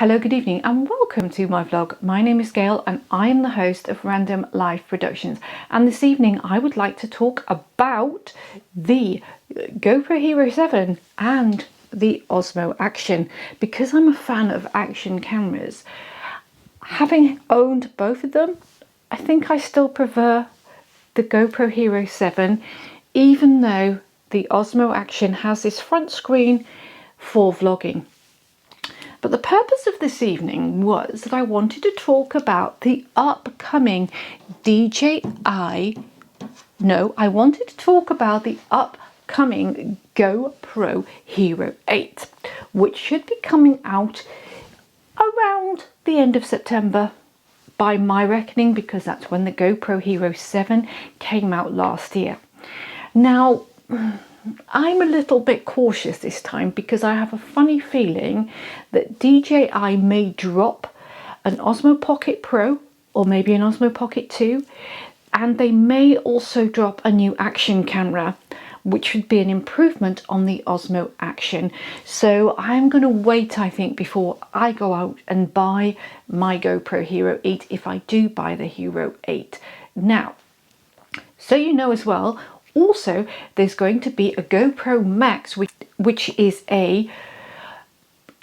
Hello, good evening and welcome to my vlog. My name is Gail and I am the host of Random Life Productions, and this evening I would like to talk about the GoPro Hero 7 and the Osmo Action, because I'm a fan of action cameras. Having owned both of them, I think I still prefer the GoPro Hero 7, even though the Osmo Action has this front screen for vlogging. But the purpose of this evening was that I wanted to talk about the upcoming I wanted to talk about the upcoming GoPro Hero 8, which should be coming out around the end of September by my reckoning, because that's when the GoPro Hero 7 came out last year. Now, I'm a little bit cautious this time because I have a funny feeling that DJI may drop an Osmo Pocket Pro or maybe an Osmo Pocket 2, and they may also drop a new action camera, which would be an improvement on the Osmo Action. So I'm going to wait, I think, before I go out and buy my GoPro Hero 8, if I do buy the Hero 8. Now, so you know as well, also there's going to be a GoPro Max, which is a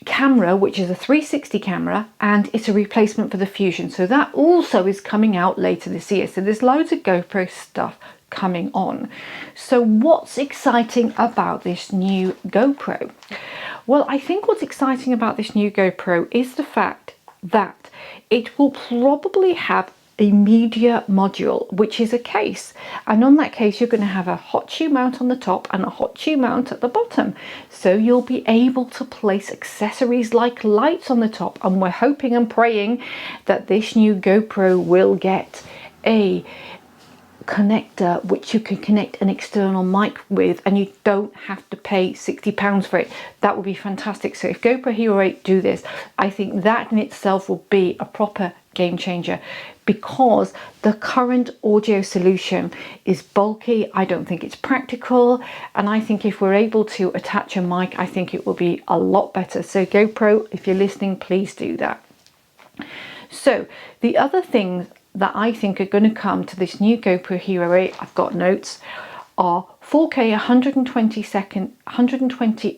camera, which is a 360 camera, and it's a replacement for the Fusion. So that also is coming out later this year. So there's loads of GoPro stuff coming on. So what's exciting about this new GoPro? Well, I think what's exciting about this new GoPro is the fact that it will probably have a media module, which is a case, and on that case you're going to have a hot shoe mount on the top and a hot shoe mount at the bottom, so you'll be able to place accessories like lights on the top. And we're hoping and praying that this new GoPro will get a connector which you can connect an external mic with, and you don't have to pay £60 for it. That would be fantastic. So if GoPro Hero 8 do this, I think that in itself will be a proper game changer, because the current audio solution is bulky. I don't think it's practical, and I think if we're able to attach a mic, I think it will be a lot better. So GoPro, if you're listening, please do that. So the other things that I think are going to come to this new GoPro Hero 8, I've got notes, are 4K 120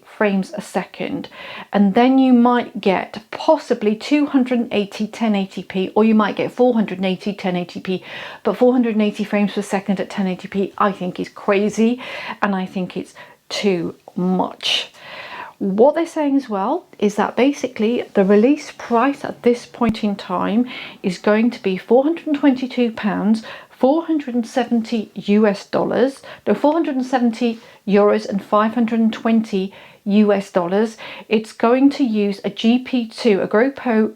frames a second, and then you might get possibly 280 1080p, or you might get 480 1080p, but 480 frames per second at 1080p I think is crazy, and I think it's too much. What they're saying as well is that basically the release price at this point in time is going to be £422, 470 US dollars, no, 470 euros and 520 US dollars. It's going to use a GP2, a GoPro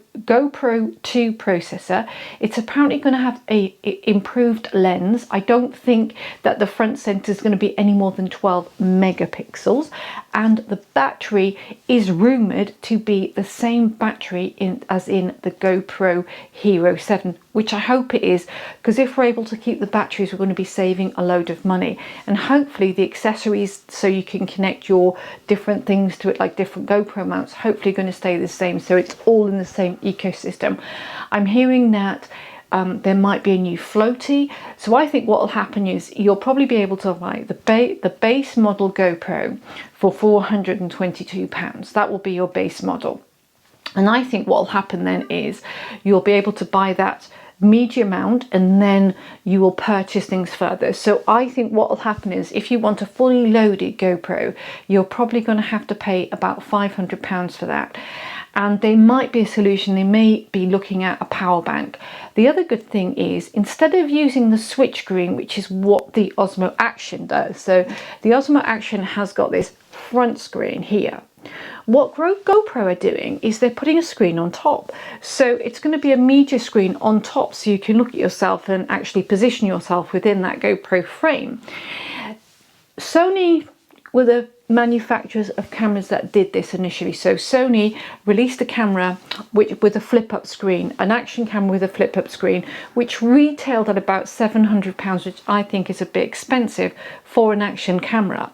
2 processor. It's apparently going to have a improved lens. I don't think that the front center is going to be any more than 12 megapixels, and the battery is rumored to be the same battery as in the GoPro Hero 7, which I hope it is, because if we're able to keep the batteries, we're going to be saving a load of money. And hopefully the accessories, so you can connect your different things to it, like different GoPro mounts, hopefully going to stay the same, so it's all in the same ecosystem. I'm hearing that there might be a new floaty, so I think what will happen is you'll probably be able to buy the base model GoPro for £422. That will be your base model, and I think what will happen then is you'll be able to buy that media mount, and then you will purchase things further. So I think what will happen is if you want a fully loaded GoPro, you're probably going to have to pay about £500 for that. And there might be a solution. They may be looking at a power bank. The other good thing is, instead of using the switch screen, which is what the Osmo Action does, so the Osmo Action has got this front screen here. What GoPro are doing is they're putting a screen on top. So it's going to be a media screen on top, so you can look at yourself and actually position yourself within that GoPro frame. Sony were the manufacturers of cameras that did this initially. So Sony released a camera with a flip-up screen, an action camera with a flip-up screen, which retailed at about £700, which I think is a bit expensive for an action camera.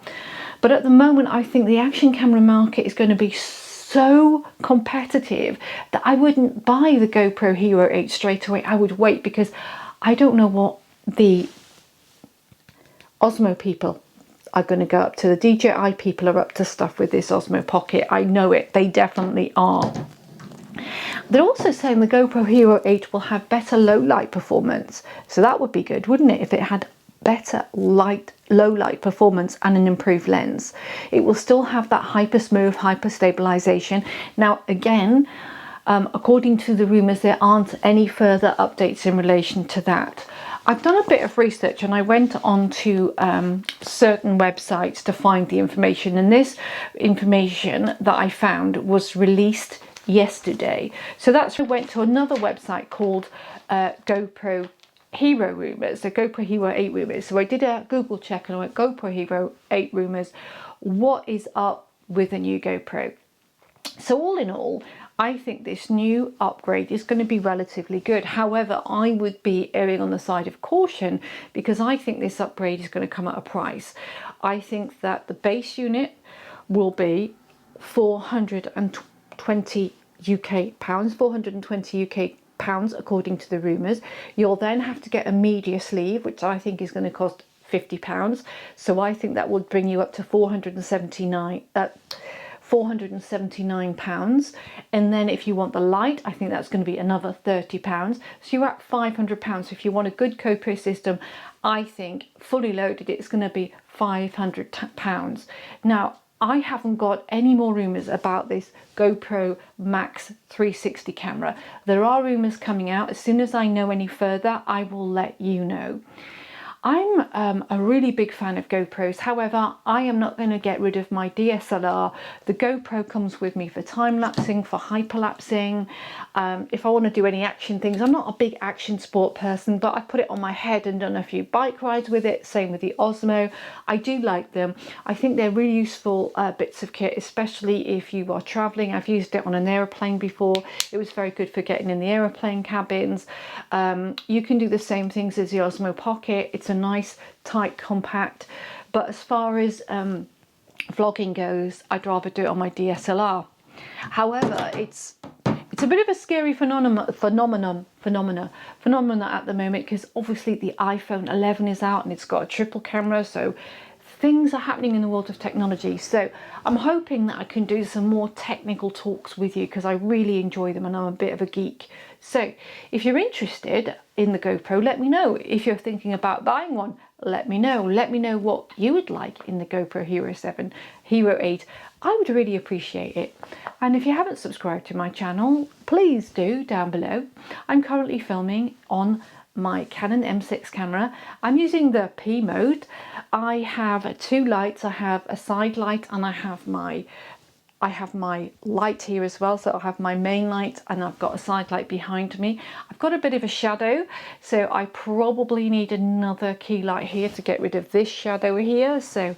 But at the moment, I think the action camera market is going to be so competitive that I wouldn't buy the GoPro Hero 8 straight away. I would wait, because I don't know what the Osmo people are going to go up to. The DJI people are up to stuff with this Osmo Pocket. I know it. They definitely are. They're also saying the GoPro Hero 8 will have better low light performance. So that would be good, wouldn't it, if it had better low light performance and an improved lens. It will still have that hyper smooth, hyper stabilization. Now, again, according to the rumours, there aren't any further updates in relation to that. I've done a bit of research and I went on to certain websites to find the information, and this information that I found was released yesterday. So that's why I went to another website called GoPro Hero Rumours, so GoPro Hero 8 Rumours. So I did a Google check and I went GoPro Hero 8 Rumours. What is up with the new GoPro? So all in all, I think this new upgrade is going to be relatively good. However, I would be erring on the side of caution, because I think this upgrade is going to come at a price. I think that the base unit will be 420 UK pounds, 420 UK pounds according to the rumours. You'll then have to get a media sleeve, which I think is going to cost £50. So I think that would bring you up to £479. And then if you want the light, I think that's going to be another £30. So you're at £500. So if you want a good GoPro system, I think fully loaded it's going to be £500. Now, I haven't got any more rumours about this GoPro Max 360 camera. There are rumours coming out. As soon as I know any further, I will let you know. I'm a really big fan of GoPros. However, I am not going to get rid of my DSLR. The GoPro comes with me for time-lapsing, for hyperlapsing. If I want to do any action things, I'm not a big action sport person, but I put it on my head and done a few bike rides with it. Same with the Osmo. I do like them. I think they're really useful bits of kit, especially if you are traveling. I've used it on an aeroplane before. It was very good for getting in the aeroplane cabins. You can do the same things as the Osmo Pocket. It's a nice, tight, compact. But as far as vlogging goes, I'd rather do it on my DSLR. However, it's a bit of a scary phenomena at the moment, because obviously the iPhone 11 is out and it's got a triple camera, so things are happening in the world of technology. So I'm hoping that I can do some more technical talks with you, because I really enjoy them and I'm a bit of a geek. So if you're interested in the GoPro, let me know. If you're thinking about buying one, let me know. Let me know what you would like in the GoPro Hero 7, Hero 8. I would really appreciate it. And if you haven't subscribed to my channel, please do down below. I'm currently filming on my Canon M6 camera. I'm using the P mode. I have two lights. I have a side light and I have my light here as well. So I have my main light and I've got a side light behind me. I've got a bit of a shadow, so I probably need another key light here to get rid of this shadow here. So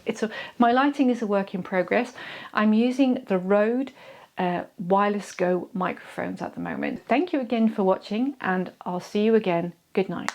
my lighting is a work in progress. I'm using the Rode Wireless Go microphones at the moment. Thank you again for watching, and I'll see you again. Good night.